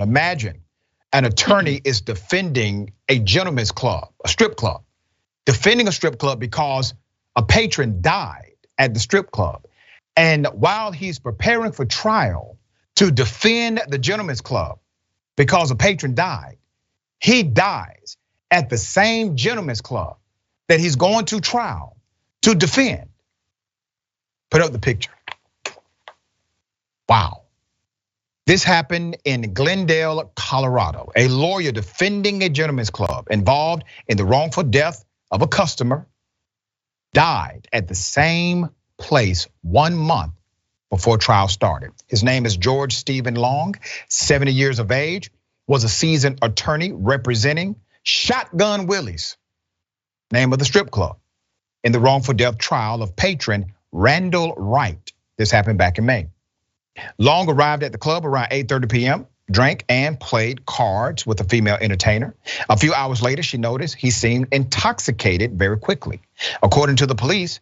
Imagine an attorney is defending a gentleman's club, a strip club, defending a strip club because a patron died at the strip club. And while he's preparing for trial to defend the gentleman's club because a patron died, he dies at the same gentleman's club that he's going to trial to defend. Put up the picture. Wow. This happened in Glendale, Colorado. A lawyer defending a gentleman's club involved in the wrongful death of a customer died at the same place 1 month before trial started. His name is George Stephen Long, 70 years of age, was a seasoned attorney representing Shotgun Willie's, name of the strip club, in the wrongful death trial of patron Randall Wright. This happened back in May. Long arrived at the club around 8:30 p.m., drank and played cards with a female entertainer. A few hours later, she noticed he seemed intoxicated very quickly. According to the police,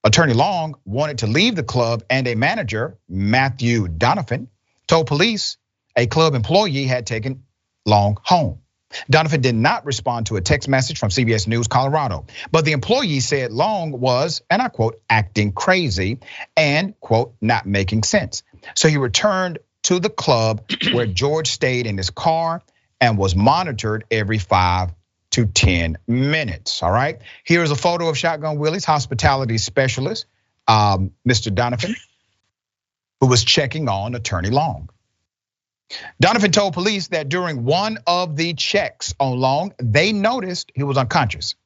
Attorney Long wanted to leave the club, and a manager, Matthew Donovan, told police a club employee had taken Long home. Donovan did not respond to a text message from CBS News Colorado, but the employee said Long was, and I quote, acting crazy and, quote, not making sense. So he returned to the club where George stayed in his car and was monitored every 5 to 10 minutes, all right? Here's a photo of Shotgun Willie's hospitality specialist, Mr. Donovan, who was checking on Attorney Long. Donovan told police that during one of the checks on Long, they noticed he was unconscious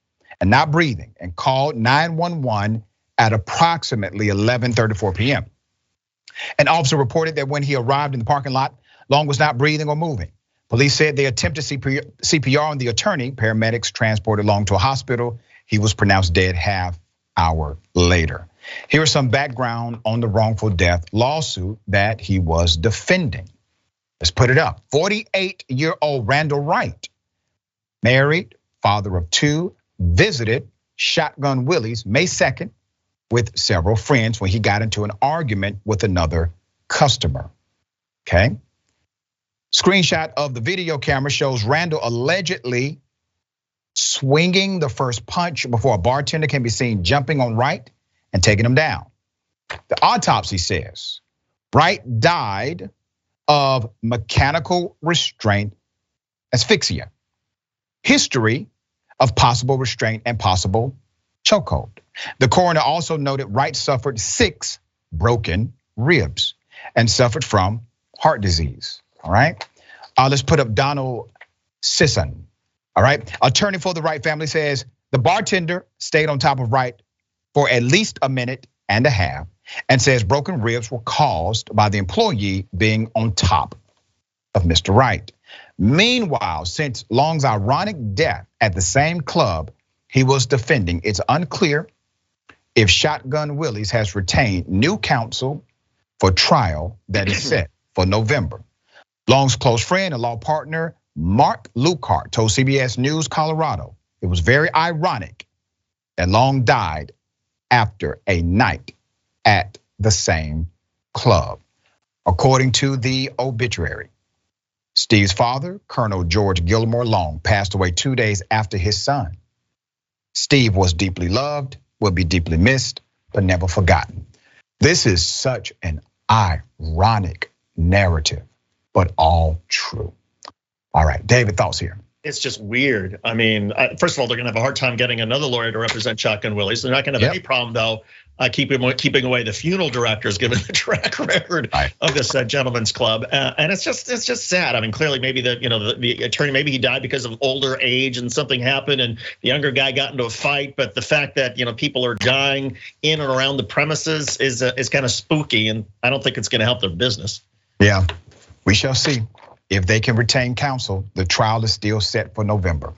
and not breathing, and called 911 at approximately 11:34 p.m. An officer reported that when he arrived in the parking lot, Long was not breathing or moving. Police said they attempted CPR on the attorney. Paramedics transported Long to a hospital. He was pronounced dead half hour later. Here's some background on the wrongful death lawsuit that he was defending. Let's put it up. 48-year-old Randall Wright, married, father of 2, visited Shotgun Willie's May 2nd with several friends when he got into an argument with another customer, okay? Screenshot of the video camera shows Randall allegedly swinging the first punch before a bartender can be seen jumping on Wright and taking him down. The autopsy says Wright died of mechanical restraint asphyxia, history of possible restraint and possible chokehold. The coroner also noted Wright suffered 6 broken ribs and suffered from heart disease, all right? Let's put up Donald Sisson, all right? Attorney for the Wright family says the bartender stayed on top of Wright for at least a minute and a half, and says broken ribs were caused by the employee being on top of Mr. Wright. Meanwhile, since Long's ironic death at the same club he was defending, it's unclear if Shotgun Willie's has retained new counsel for trial that is set for November. Long's close friend and law partner, Mark Lucart, told CBS News Colorado it was very ironic that Long died after a night at the same club. According to the obituary, Steve's father, Colonel George Gilmore Long, passed away 2 days after his son. Steve was deeply loved, will be deeply missed, but never forgotten. This is such an ironic narrative, but all true. All right, David, thoughts here. It's just weird. I mean, first of all, they're gonna have a hard time getting another lawyer to represent Shotgun Willie's. They're not gonna have any problem though keeping away the funeral directors, given the track record of this gentleman's club. And it's just sad. I mean, clearly maybe the attorney, maybe he died because of older age and something happened and the younger guy got into a fight. But the fact that people are dying in and around the premises is kind of spooky, and I don't think it's gonna help their business. Yeah, we shall see. If they can retain counsel, the trial is still set for November.